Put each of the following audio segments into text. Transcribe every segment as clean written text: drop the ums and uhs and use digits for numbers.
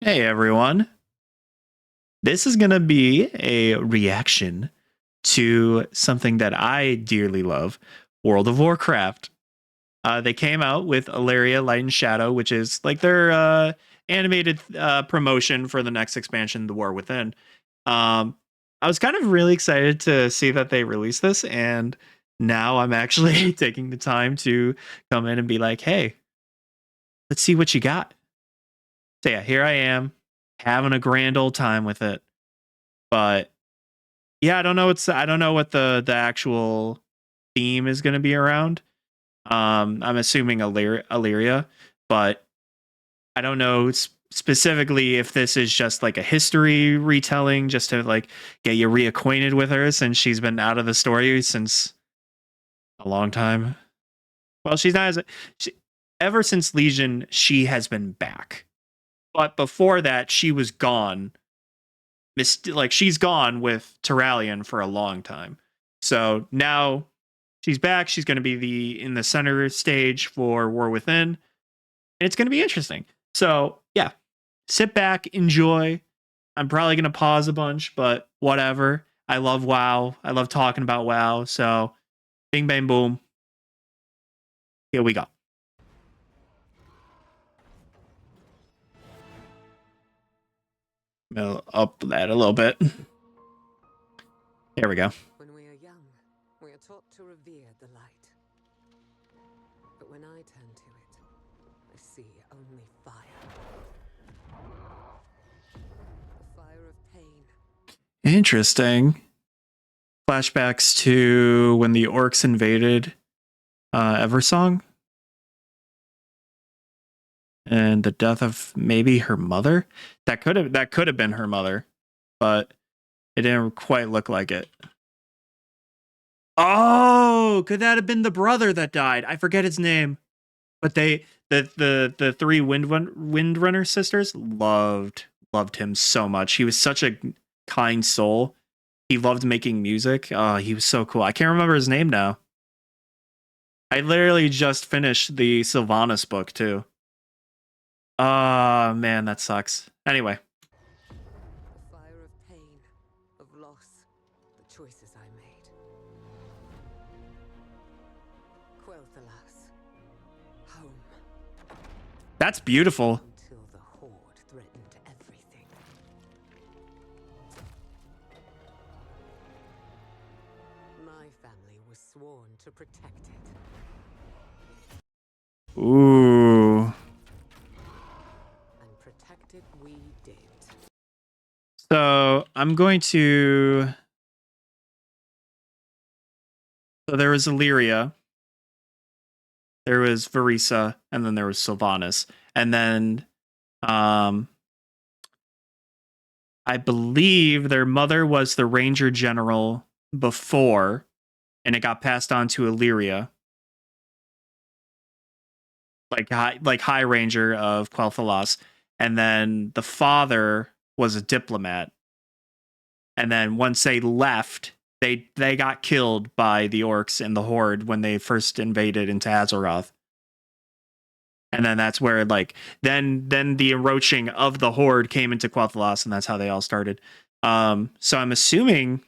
Hey everyone. This is going to be a reaction to something that I dearly love, World of Warcraft. They came out with Alleria Light and Shadow, which is like their animated promotion for the next expansion, The War Within. Um, I was kind of really excited to see that they released this, and now I'm actually taking the time to come in and be like, hey, let's see what you got. So yeah, here I am having a grand old time with it. But yeah, I don't know what the actual theme is going to be around. I'm assuming Alleria, but I don't know specifically if this is just like a history retelling, just to like get you reacquainted with her since she's been out of the story since a long time. Well, she's not as she, ever since Legion, she has been back, but before that, she was gone. Like she's gone with Terralion for a long time. So now she's back. She's going to be in the center stage for War Within, and it's going to be interesting. So yeah, sit back, enjoy. I'm probably going to pause a bunch, but whatever. I love WoW. I love talking about WoW. So bing, bang, boom. Here we go. I'll up that a little bit. There we go. When we are young, we are taught to revere the light. But when I turn to it, I see only fire. The fire of pain. Interesting. Flashbacks to when the orcs invaded Eversong. And the death of maybe her mother. That could have been her mother, but it didn't quite look like it. Oh, could that have been the brother that died? I forget his name. But the three Windrunner sisters loved him so much. He was such a kind soul. He loved making music. Oh, he was so cool. I can't remember his name now. I literally just finished the Sylvanas book too. Oh, man, that sucks. Anyway. The fire of pain, of loss, the choices I made. Quel'Thalas, home. That's beautiful. Until the Horde threatened everything. My family was sworn to protect it. Ooh. Protected we did. So I'm going to. So there was Alleria, there was Verisa, and then there was Sylvanas, and then, I believe their mother was the Ranger General before, and it got passed on to Alleria, like High Ranger of Quel'Thalas. And then the father was a diplomat. And then once they left, they got killed by the orcs and the Horde when they first invaded into Azeroth. And then that's where then the encroaching of the Horde came into Quel'Thalas, and that's how they all started. So I'm assuming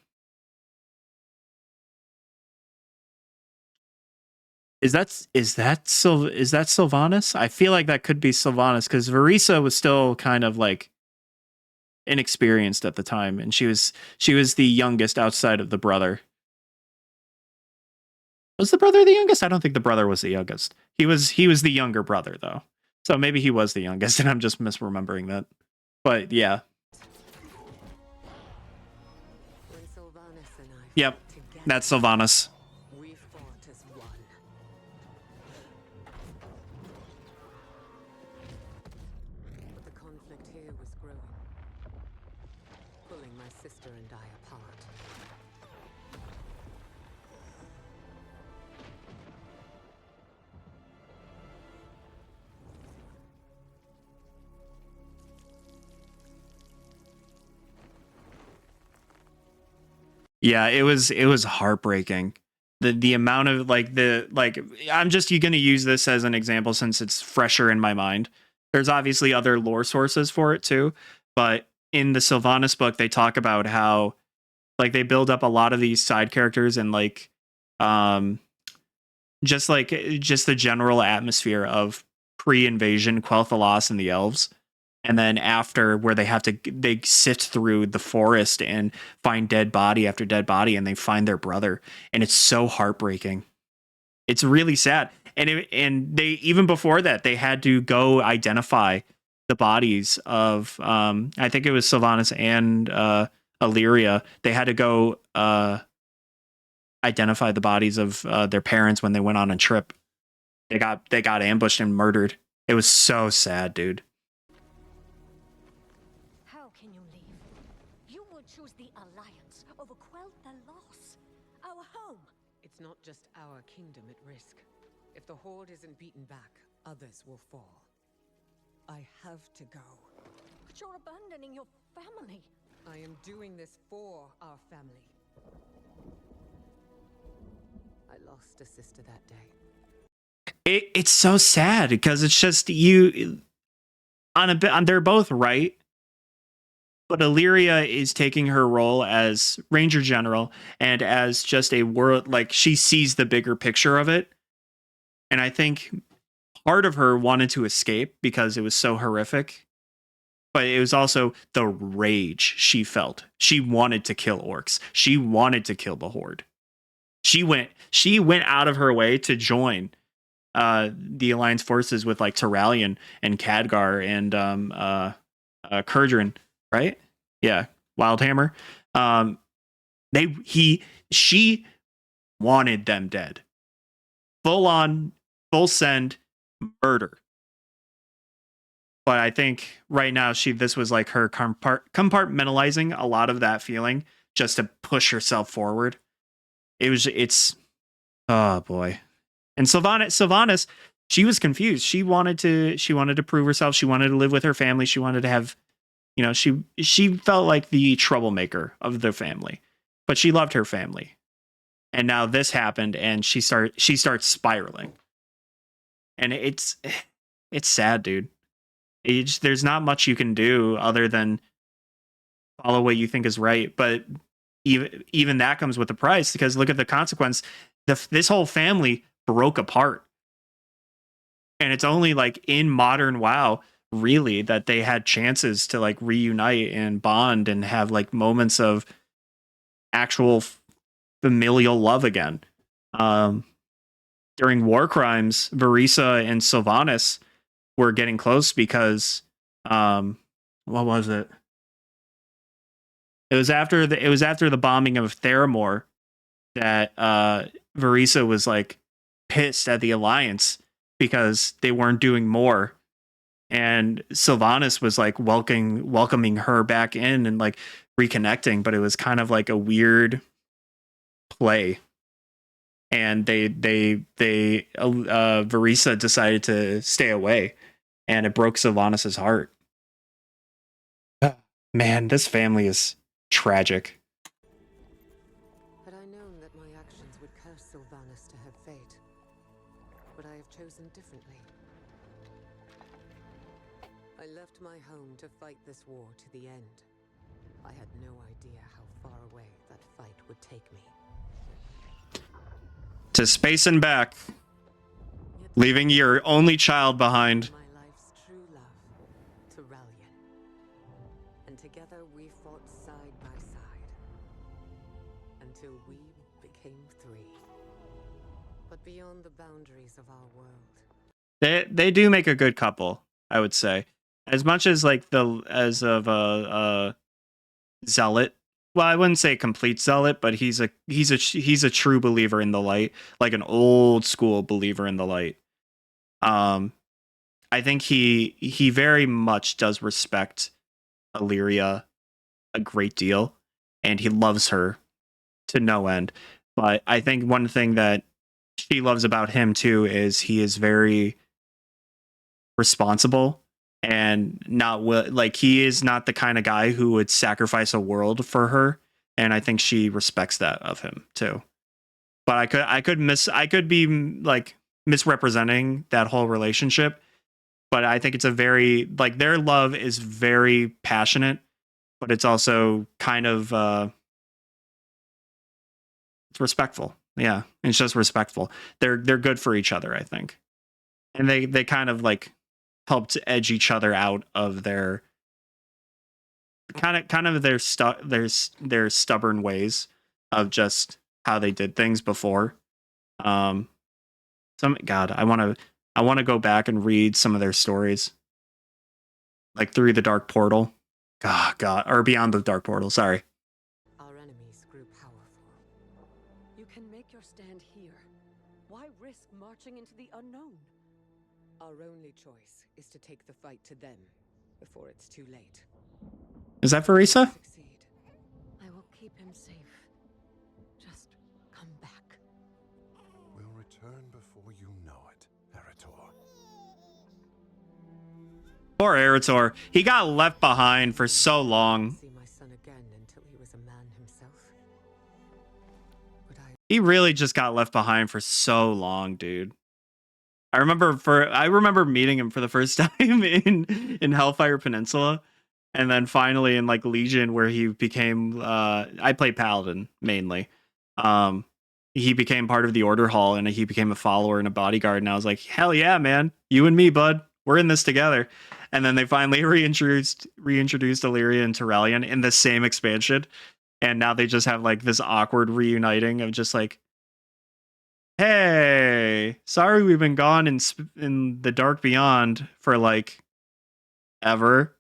is that Sylvanas? I feel like that could be Sylvanas because Verisa was still kind of like inexperienced at the time, and she was the youngest outside of the brother. Was the brother the youngest? I don't think the brother was the youngest. He was the younger brother though. So maybe he was the youngest and I'm just misremembering that. But yeah. Yep. That's Sylvanas. Sister and I apart. Yeah, it was heartbreaking. The amount of I'm just going to use this as an example since it's fresher in my mind. There's obviously other lore sources for it too, but in the Sylvanas book, they talk about how like they build up a lot of these side characters and um just the general atmosphere of pre-invasion Quel'Thalas and the elves, and then after where they sift through the forest and find dead body after dead body, and they find their brother, and it's so heartbreaking. It's really sad. And they, even before that, they had to go identify the bodies of I think it was Sylvanas and Alleria. They had to go identify the bodies of their parents when they went on a trip. They got ambushed and murdered. It was so sad, dude. How can you leave? You would choose the Alliance over Quel'Thalas, our home. It's not just our kingdom at risk. If the Horde isn't beaten back, others will fall. I have to go. But you're abandoning your family. I am doing this for our family. I lost a sister that day. It's so sad because it's just you on a bit. They're both right, but Alleria is taking her role as Ranger General and as just a world, like she sees the bigger picture of it. And I think part of her wanted to escape because it was so horrific, but it was also the rage she felt. She wanted to kill orcs. She wanted to kill the Horde. She went out of her way to join the Alliance forces with like Terralion and Khadgar and Kurdran, right? Yeah, Wildhammer. She wanted them dead. Full on, full send murder. But I think right now this was like her compartmentalizing a lot of that feeling just to push herself forward. It's oh boy. And Sylvanas, she was confused. She wanted to prove herself. She wanted to live with her family. She wanted to have, she felt like the troublemaker of the family, but she loved her family. And now this happened, and she starts spiraling. And it's sad, dude. There's not much you can do other than follow what you think is right. But even that comes with a price, because look at the consequence. This whole family broke apart. And it's only like in modern WoW, really, that they had chances to like reunite and bond and have like moments of actual familial love again. During war crimes, Varisa and Sylvanas were getting close because what was it? It was after the bombing of Theramore that Varisa was like pissed at the Alliance because they weren't doing more, and Sylvanas was like welcoming her back in and like reconnecting, but it was kind of like a weird play, and Varisa decided to stay away, and it broke Sylvanas's heart. Man, this family is tragic. Had I known that my actions would curse Sylvanas to her fate, would I have chosen differently? I left my home to fight this war to the end. I had no idea how far away that fight would take me. To space and back, Yet leaving your only child behind. my life's true love, Terralion. And together we fought side by side until we became three. But beyond the boundaries of our world, They do make a good couple, I would say. As much as like zealot. Well, I wouldn't say complete zealot, but he's a true believer in the light, like an old school believer in the light. I think he very much does respect Alleria a great deal, and he loves her to no end. But I think one thing that she loves about him too is he is very responsible and not like he is not the kind of guy who would sacrifice a world for her, and I think she respects that of him too. But I could be like misrepresenting that whole relationship. but I think it's a very like their love is very passionate, but it's also kind of it's respectful. Yeah, it's just respectful. They're good for each other, I think, and they kind of like help to edge each other out of their kind of their stubborn ways of just how they did things before. Um, God, I want to go back and read some of their stories, like through the Dark Portal. God, or Beyond the Dark Portal. Sorry. Our enemies grew powerful. You can make your stand here. Why risk marching into the unknown? Our only choice is to take the fight to them before it's too late. Is that Farisa? Succeed. I will keep him safe. Just come back. We'll return before you know it, Eritor. Poor Eritor. He got left behind for so long. See my son again until he was a man himself. But He really just got left behind for so long, dude. I remember meeting him for the first time in Hellfire Peninsula, and then finally in like Legion, where he became I play Paladin mainly. He became part of the Order Hall, and he became a follower and a bodyguard, and I was like, hell yeah, man, you and me, bud, we're in this together. And then they finally reintroduced Alleria and Terrellian in the same expansion, and now they just have like this awkward reuniting of just like, hey, sorry we've been gone in the Dark Beyond for like ever.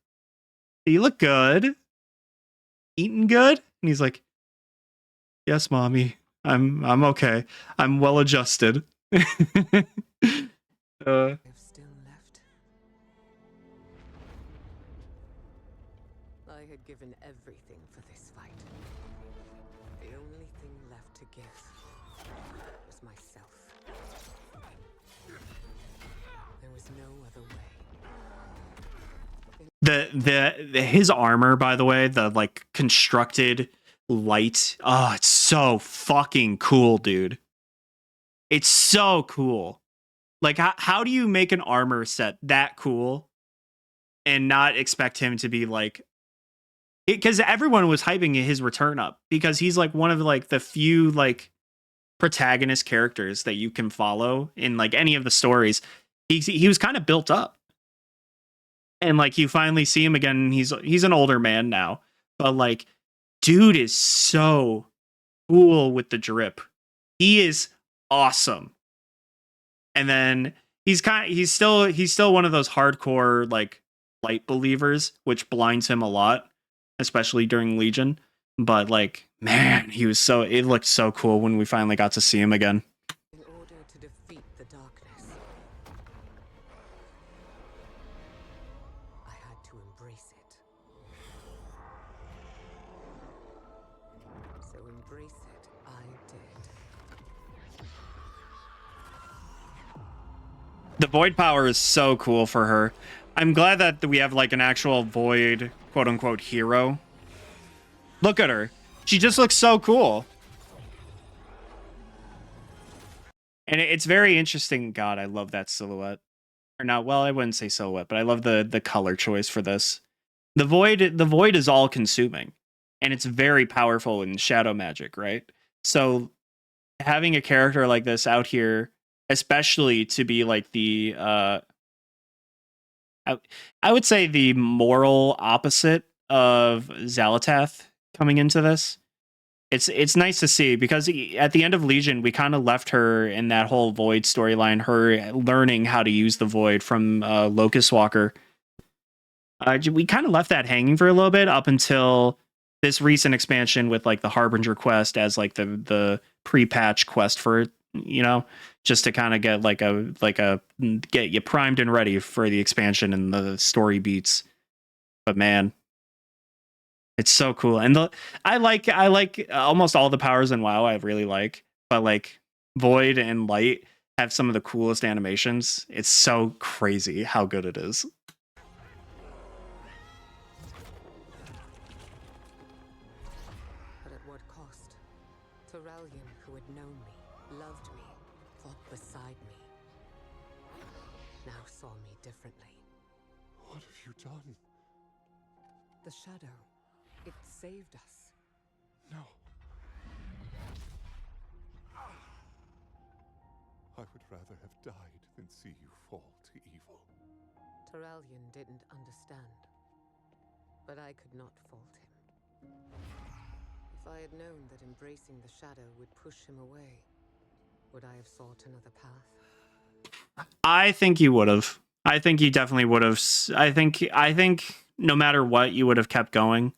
You look good. Eating good? And he's like, yes, mommy. I'm okay. I'm well adjusted. have still left. I had given everything for this fight. The only thing left to give was myself. There was no other way. His armor, by the way, the like constructed light. Oh, it's so fucking cool, dude. It's so cool. Like, how do you make an armor set that cool and not expect him to be like, because everyone was hyping his return up because he's like one of like the few like protagonist characters that you can follow in like any of the stories. He was kind of built up, and like you finally see him again. And he's an older man now, but like, dude is so cool with the drip. He is awesome. And then he's still one of those hardcore like light believers, which blinds him a lot, especially during Legion. But like, man, it looked so cool when we finally got to see him again. In order to defeat the darkness, I had to embrace it. So embrace it, I did. The void power is so cool for her. I'm glad that we have like an actual void quote unquote hero. Look at her. She just looks so cool. And it's very interesting. God, I love that silhouette. Or not, well, I wouldn't say silhouette, but I love the color choice for this. The void is all consuming. And it's very powerful in shadow magic, right? So having a character like this out here, especially to be like the I would say the moral opposite of Xalatath coming into this. It's nice to see because at the end of Legion, we kind of left her in that whole Void storyline, her learning how to use the Void from Locust Walker. We kind of left that hanging for a little bit up until this recent expansion with like the Harbinger quest as like the pre-patch quest for it, you know, just to kind of get get you primed and ready for the expansion and the story beats. But man, it's so cool. And I like almost all the powers in WoW I really like, but like Void and Light have some of the coolest animations. It's so crazy how good it is. But at what cost? Terrellian, who had known me, loved me, fought beside me. now saw me differently. What have you done? The shadow, it saved us. No. I would rather have died than see you fall to evil. Terralion didn't understand, but I could not fault him. If I had known that embracing the shadow would push him away, would I have sought another path? I think you would have. I think you definitely would have. I think no matter what, you would have kept going.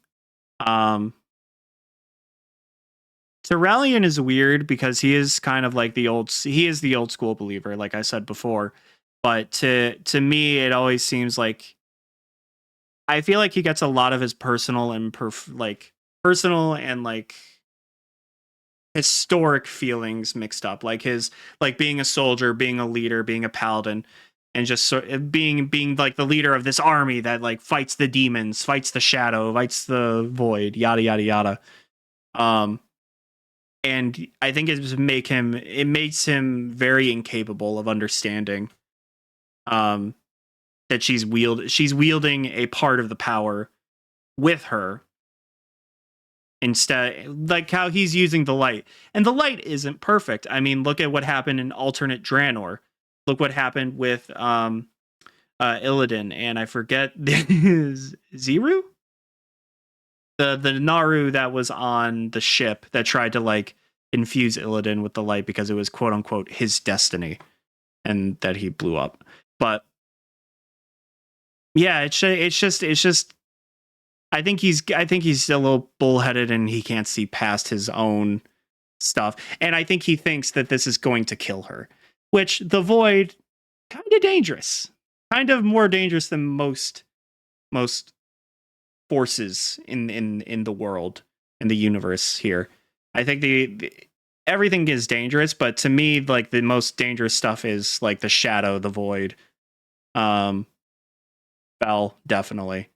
Terralion is weird because he is kind of like the old school believer, like I said before. But to me, it always seems like I feel like he gets a lot of his personal and historic feelings mixed up, like his being a soldier, being a leader, being a paladin, and just being like the leader of this army that like fights the demons, fights the shadow, fights the void, yada yada yada. And I think it makes him very incapable of understanding that she's wielding a part of the power with her. Instead, like how he's using the light, and the light isn't perfect. I mean, look at what happened in alternate Draenor. Look what happened with Illidan, and I forget Ziru, the Naru that was on the ship that tried to like infuse Illidan with the light because it was quote unquote his destiny, and that he blew up. But yeah, it's just. I think he's a little bullheaded and he can't see past his own stuff. And I think he thinks that this is going to kill her, which the void kind of dangerous, kind of more dangerous than most forces in the world, in the universe here. I think everything is dangerous, but to me, like the most dangerous stuff is like the shadow, the void, Bell, definitely.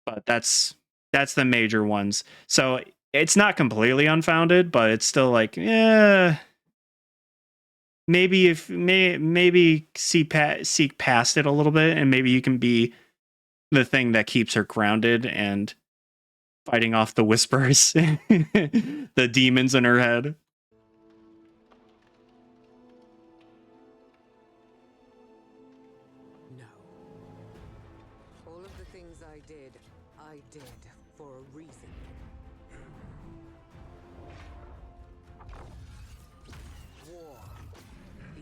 But that's the major ones. So it's not completely unfounded, but it's still like, yeah, maybe seek past it a little bit, and maybe you can be the thing that keeps her grounded and fighting off the whispers, the demons in her head. No. All of the things I did for a reason. War.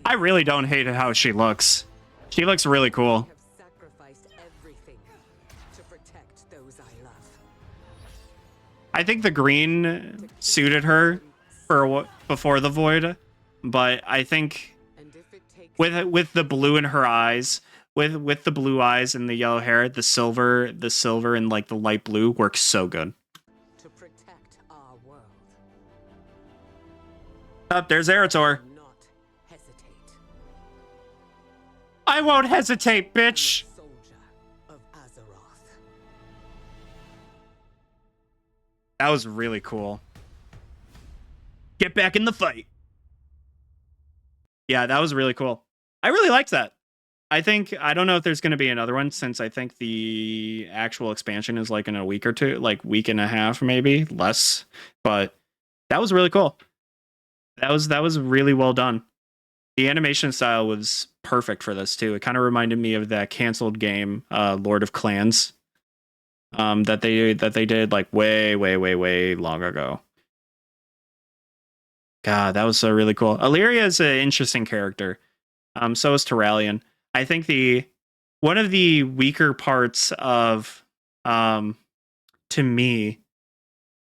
I really don't hate how she looks. She looks really cool. I have sacrificed everything to protect those I love. I think the green suited her for before the void, but I think And if it takes with the blue in her eyes, with the blue eyes and the yellow hair, the silver and like the light blue works so good. to protect our world, Up there's Eretor. do not hesitate. I won't hesitate, I'm a bitch. soldier of Azeroth. That was really cool. Get back in the fight. Yeah, that was really cool. I really liked that. I don't know if there's going to be another one, since I think the actual expansion is like in a week or two, like week and a half, maybe less. But that was really cool. That was really well done. The animation style was perfect for this too. It kind of reminded me of that canceled game, Lord of Clans, that they did like way long ago. God, that was so really cool. Alleria is an interesting character. So is Terralion. I think one of the weaker parts of to me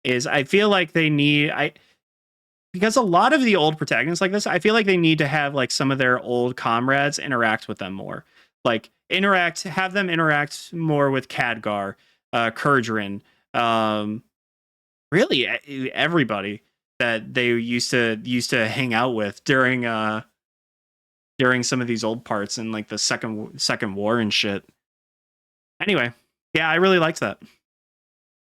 is I feel like because a lot of the old protagonists like this, I feel like they need to have like some of their old comrades interact with them more. Like have them interact more with Khadgar, Kurdrin, really everybody that they used to hang out with during some of these old parts in like the second war and shit. Anyway, yeah, I really liked that.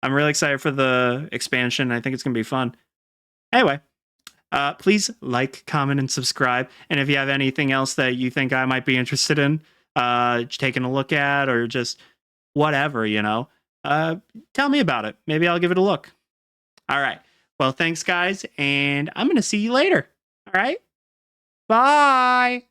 I'm really excited for the expansion. I think it's gonna be fun. Anyway, please like, comment, and subscribe. And if you have anything else that you think I might be interested in, taking a look at, or just whatever, tell me about it. Maybe I'll give it a look. All right. Well, thanks, guys, and I'm going to see you later. All right. Bye.